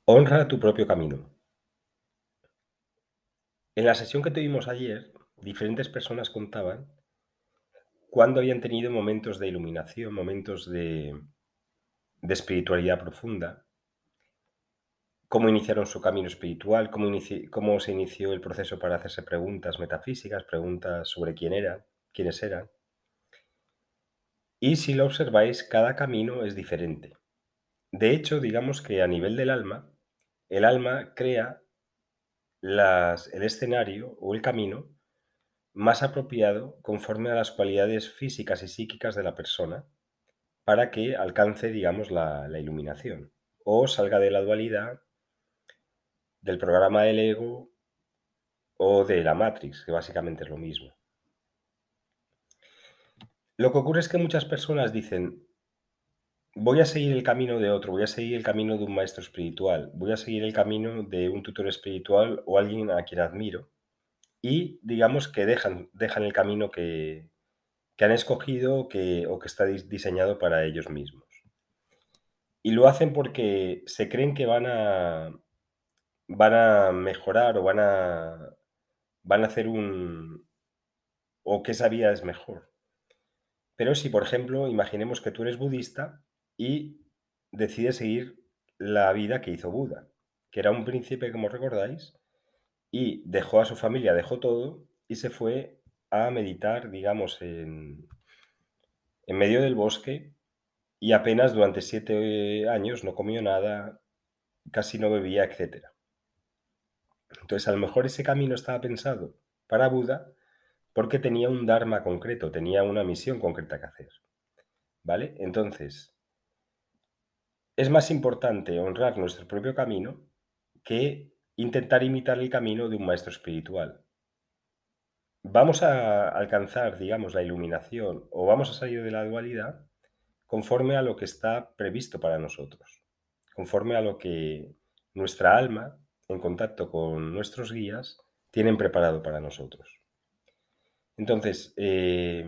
Honra tu propio camino. En la sesión que tuvimos ayer, diferentes personas contaban cuándo habían tenido momentos de iluminación, momentos de espiritualidad profunda, cómo iniciaron su camino espiritual, cómo se inició el proceso para hacerse preguntas metafísicas, preguntas sobre quiénes eran. Y si lo observáis, cada camino es diferente. De hecho, digamos que a nivel del alma, el alma crea el escenario o el camino más apropiado conforme a las cualidades físicas y psíquicas de la persona para que alcance, digamos, la iluminación o salga de la dualidad, del programa del ego o de la Matrix, que básicamente es lo mismo. Lo que ocurre es que muchas personas dicen, voy a seguir el camino de otro, voy a seguir el camino de un maestro espiritual, voy a seguir el camino de un tutor espiritual o alguien a quien admiro, y digamos que dejan el camino que han escogido o que está diseñado para ellos mismos. Y lo hacen porque se creen que van a mejorar o van a hacer o que esa vía es mejor. Pero si, por ejemplo, imaginemos que tú eres budista y decides seguir la vida que hizo Buda, que era un príncipe, como recordáis, y dejó a su familia, dejó todo y se fue a meditar, digamos, en medio del bosque y apenas durante 7 años no comió nada, casi no bebía, etcétera. Entonces, a lo mejor ese camino estaba pensado para Buda porque tenía un dharma concreto, tenía una misión concreta que hacer, ¿vale? Entonces, es más importante honrar nuestro propio camino que intentar imitar el camino de un maestro espiritual. Vamos a alcanzar, digamos, la iluminación o vamos a salir de la dualidad conforme a lo que está previsto para nosotros, conforme a lo que nuestra alma, en contacto con nuestros guías, tienen preparado para nosotros. Entonces, he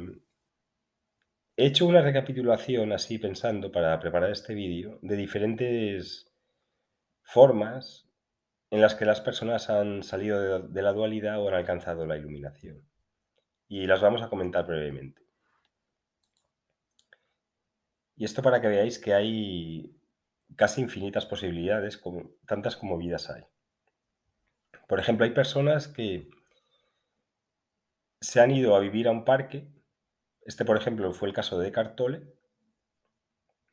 hecho una recapitulación así pensando para preparar este vídeo de diferentes formas en las que las personas han salido de la dualidad o han alcanzado la iluminación. Y las vamos a comentar brevemente. Y esto para que veáis que hay casi infinitas posibilidades, tantas como vidas hay. Por ejemplo, hay personas que se han ido a vivir a un parque. Este, por ejemplo, fue el caso de Eckhart Tolle,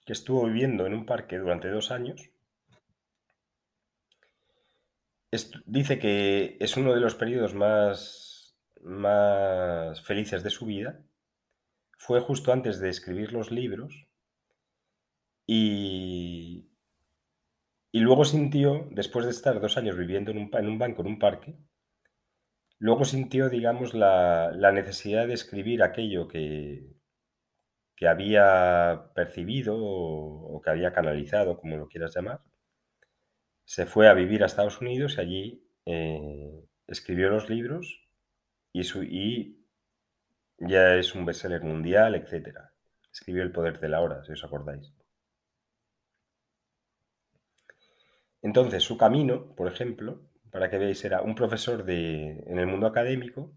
que estuvo viviendo en un parque durante 2 años. Dice que es uno de los periodos más felices de su vida. Fue justo antes de escribir los libros y, y luego sintió, después de estar 2 años viviendo en un banco, en un parque, luego sintió, digamos, la necesidad de escribir aquello que había percibido o que había canalizado, como lo quieras llamar. Se fue a vivir a Estados Unidos y allí escribió los libros y ya es un bestseller mundial, etcétera. Escribió El poder de la hora, si os acordáis. Entonces, su camino, por ejemplo, para que veáis, era un profesor en el mundo académico.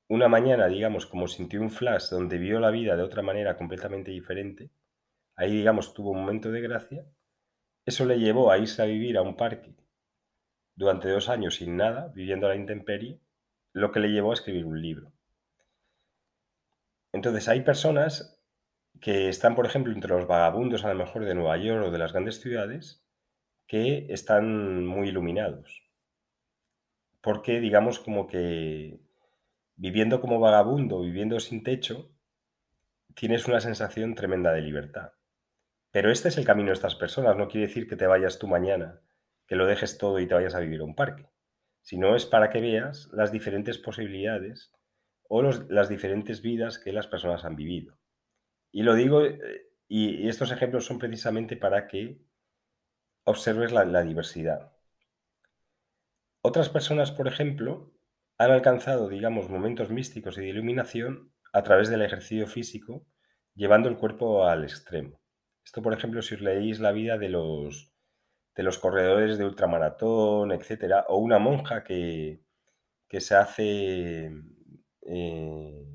Una mañana, digamos, como sintió un flash donde vio la vida de otra manera completamente diferente, ahí, digamos, tuvo un momento de gracia. Eso le llevó a irse a vivir a un parque durante 2 años sin nada, viviendo a la intemperie, lo que le llevó a escribir un libro. Entonces, hay personas que están, por ejemplo, entre los vagabundos, a lo mejor de Nueva York o de las grandes ciudades, que están muy iluminados. Porque, digamos, como que viviendo como vagabundo, viviendo sin techo, tienes una sensación tremenda de libertad. Pero este es el camino de estas personas, no quiere decir que te vayas tú mañana, que lo dejes todo y te vayas a vivir a un parque, sino es para que veas las diferentes posibilidades o las diferentes vidas que las personas han vivido. Y lo digo, y estos ejemplos son precisamente para que observes la diversidad. Otras personas, por ejemplo, han alcanzado, digamos, momentos místicos y de iluminación a través del ejercicio físico, llevando el cuerpo al extremo. Esto, por ejemplo, si os leéis la vida de los corredores de ultramaratón, etcétera, o una monja que se hace eh,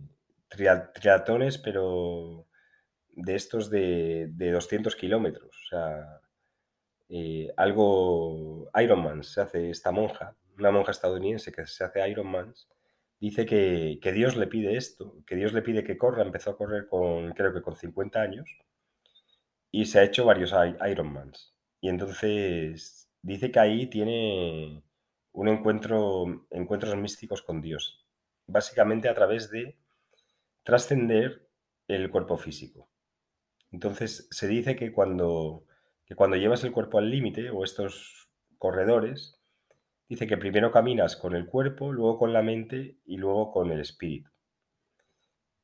triatones, pero de estos de 200 kilómetros. O sea, algo Ironman se hace esta monja, una monja estadounidense que se hace Ironman, dice que Dios le pide esto, que Dios le pide que corra, empezó a correr creo que con 50 años, y se ha hecho varios Ironmans. Y entonces dice que ahí tiene encuentros místicos con Dios, básicamente a través de trascender el cuerpo físico. Entonces se dice que cuando llevas el cuerpo al límite, o estos corredores, dice que primero caminas con el cuerpo, luego con la mente y luego con el espíritu.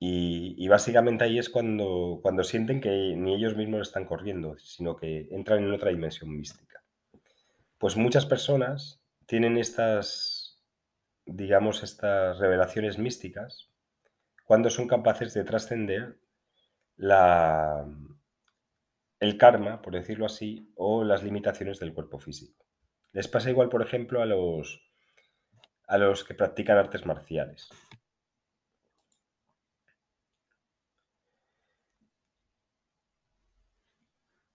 Y básicamente ahí es cuando sienten que ni ellos mismos están corriendo, sino que entran en otra dimensión mística. Pues muchas personas tienen estas, digamos, estas revelaciones místicas cuando son capaces de trascender la, el karma, por decirlo así, o las limitaciones del cuerpo físico. Les pasa igual, por ejemplo, a los que practican artes marciales.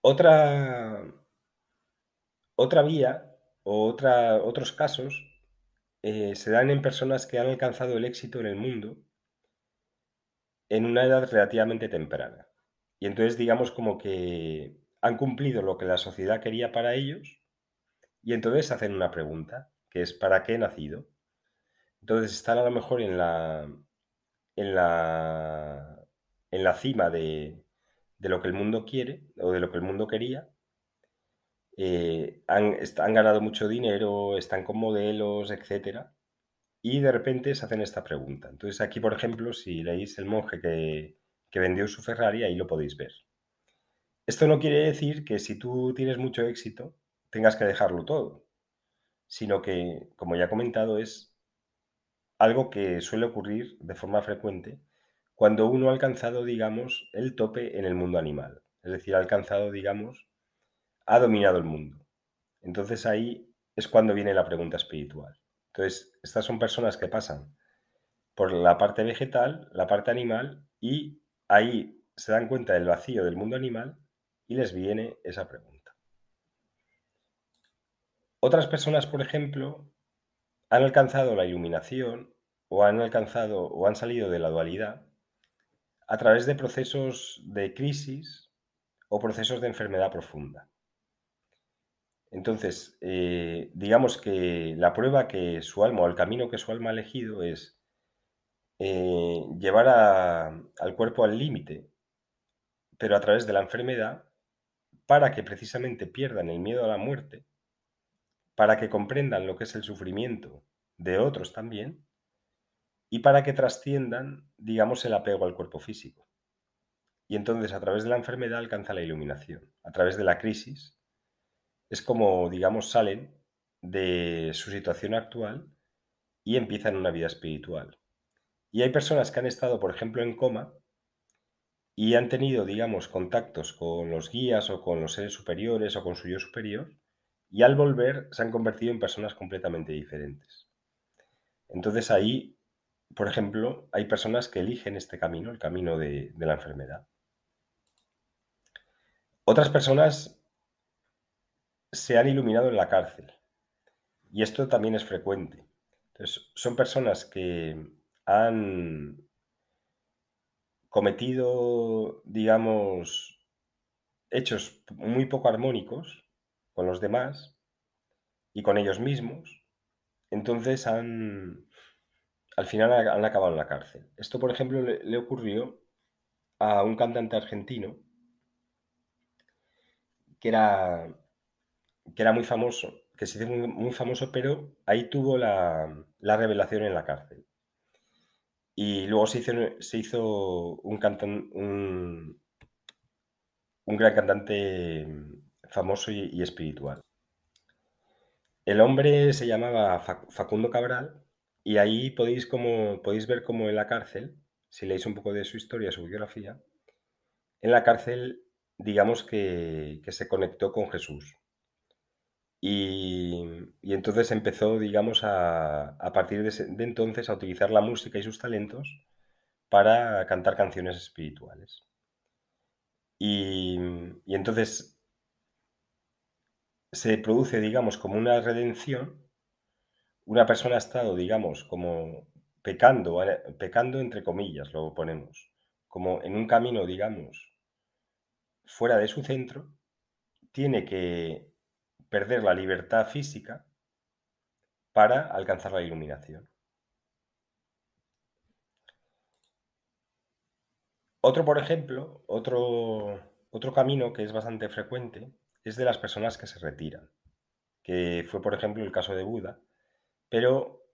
Otra, otra vía o otros casos se dan en personas que han alcanzado el éxito en el mundo en una edad relativamente temprana. Y entonces digamos como que han cumplido lo que la sociedad quería para ellos y entonces hacen una pregunta, que es ¿para qué he nacido? Entonces están a lo mejor en la, en la cima de lo que el mundo quiere o de lo que el mundo quería. Han ganado mucho dinero, están con modelos, etcétera, y de repente se hacen esta pregunta. Entonces aquí, por ejemplo, si leéis El monje que vendió su Ferrari, ahí lo podéis ver. Esto no quiere decir que si tú tienes mucho éxito tengas que dejarlo todo, sino que, como ya he comentado, es algo que suele ocurrir de forma frecuente cuando uno ha alcanzado, digamos, el tope en el mundo animal. Es decir, ha alcanzado, digamos, ha dominado el mundo. Entonces ahí es cuando viene la pregunta espiritual. Entonces, estas son personas que pasan por la parte vegetal, la parte animal, y ahí se dan cuenta del vacío del mundo animal y les viene esa pregunta. Otras personas, por ejemplo, han alcanzado la iluminación o han alcanzado o han salido de la dualidad a través de procesos de crisis o procesos de enfermedad profunda. Entonces, digamos que la prueba que su alma o el camino que su alma ha elegido es llevar al cuerpo al límite, pero a través de la enfermedad, para que precisamente pierdan el miedo a la muerte, para que comprendan lo que es el sufrimiento de otros también, y para que trasciendan, digamos, el apego al cuerpo físico. Y entonces, a través de la enfermedad alcanza la iluminación. A través de la crisis, es como, digamos, salen de su situación actual y empiezan una vida espiritual. Y hay personas que han estado, por ejemplo, en coma y han tenido, digamos, contactos con los guías o con los seres superiores o con su yo superior, y al volver se han convertido en personas completamente diferentes. Entonces ahí, por ejemplo, hay personas que eligen este camino, el camino de la enfermedad. Otras personas se han iluminado en la cárcel, y esto también es frecuente. Entonces, son personas que han cometido, digamos, hechos muy poco armónicos con los demás y con ellos mismos, entonces al final han acabado en la cárcel. Esto, por ejemplo, le ocurrió a un cantante argentino que era, que era muy famoso, que se hizo muy famoso, pero ahí tuvo la revelación en la cárcel. Y luego se hizo un gran cantante famoso y espiritual. El hombre se llamaba Facundo Cabral y ahí podéis ver cómo en la cárcel, si leéis un poco de su historia, su biografía, en la cárcel digamos que se conectó con Jesús. Y, y entonces empezó, digamos, a partir de entonces a utilizar la música y sus talentos para cantar canciones espirituales. Y entonces se produce, digamos, como una redención. Una persona ha estado, digamos, como pecando, pecando entre comillas, lo ponemos, como en un camino, digamos, fuera de su centro, tiene que perder la libertad física para alcanzar la iluminación. Otro, por ejemplo, otro camino que es bastante frecuente es de las personas que se retiran, que fue, por ejemplo, el caso de Buda, pero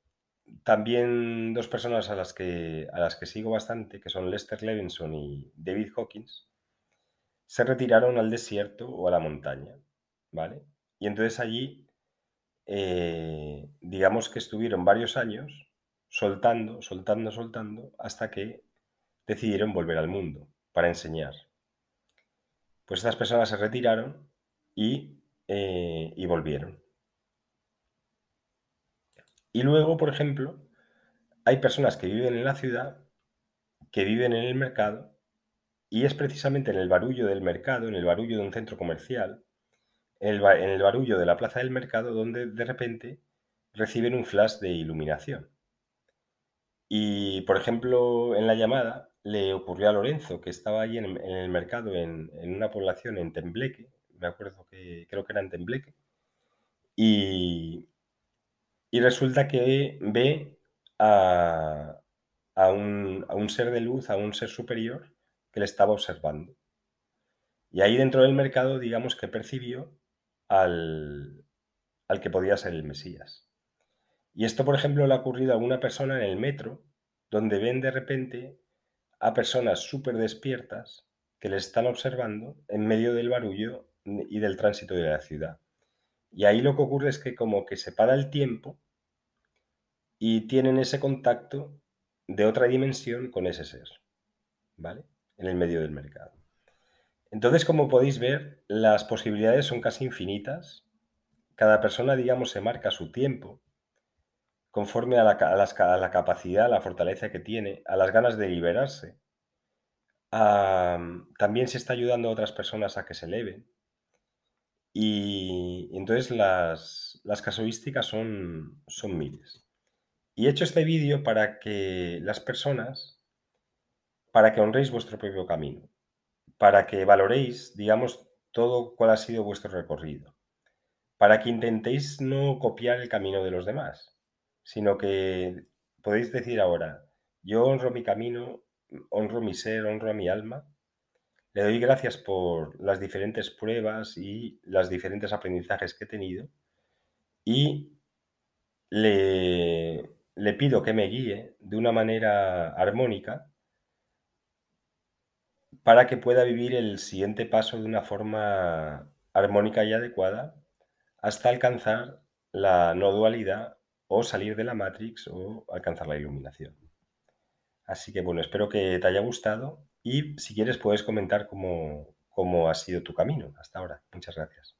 también dos personas a las que sigo bastante, que son Lester Levinson y David Hawkins, se retiraron al desierto o a la montaña, ¿vale? Y entonces allí, digamos que estuvieron varios años soltando, soltando, soltando, hasta que decidieron volver al mundo para enseñar. Pues estas personas se retiraron y volvieron. Y luego, por ejemplo, hay personas que viven en la ciudad, que viven en el mercado, y es precisamente en el barullo del mercado, en el barullo de un centro comercial, en el barullo de la plaza del mercado, donde de repente reciben un flash de iluminación. Y, por ejemplo, en la llamada le ocurrió a Lorenzo, que estaba allí en el mercado, en una población en Tembleque, me acuerdo que creo que era en Tembleque, y, y resulta que ve a, a un ser de luz, a un ser superior que le estaba observando. Y ahí dentro del mercado, digamos que percibió al, al que podía ser el Mesías. Y esto, por ejemplo, le ha ocurrido a alguna persona en el metro, donde ven de repente a personas súper despiertas que les están observando en medio del barullo y del tránsito de la ciudad. Y ahí lo que ocurre es que como que se para el tiempo y tienen ese contacto de otra dimensión con ese ser, ¿vale? En el medio del mercado. Entonces, como podéis ver, las posibilidades son casi infinitas. Cada persona, digamos, se marca su tiempo conforme a la capacidad, a la fortaleza que tiene, a las ganas de liberarse. También se está ayudando a otras personas a que se eleven. Y entonces las casuísticas son miles. Y he hecho este vídeo para que las personas, para que honréis vuestro propio camino, para que valoréis, digamos, todo cuál ha sido vuestro recorrido, para que intentéis no copiar el camino de los demás, sino que podéis decir ahora, yo honro mi camino, honro mi ser, honro a mi alma, le doy gracias por las diferentes pruebas y los diferentes aprendizajes que he tenido y le pido que me guíe de una manera armónica para que pueda vivir el siguiente paso de una forma armónica y adecuada hasta alcanzar la no dualidad o salir de la Matrix o alcanzar la iluminación. Así que bueno, espero que te haya gustado y si quieres puedes comentar cómo ha sido tu camino hasta ahora. Muchas gracias.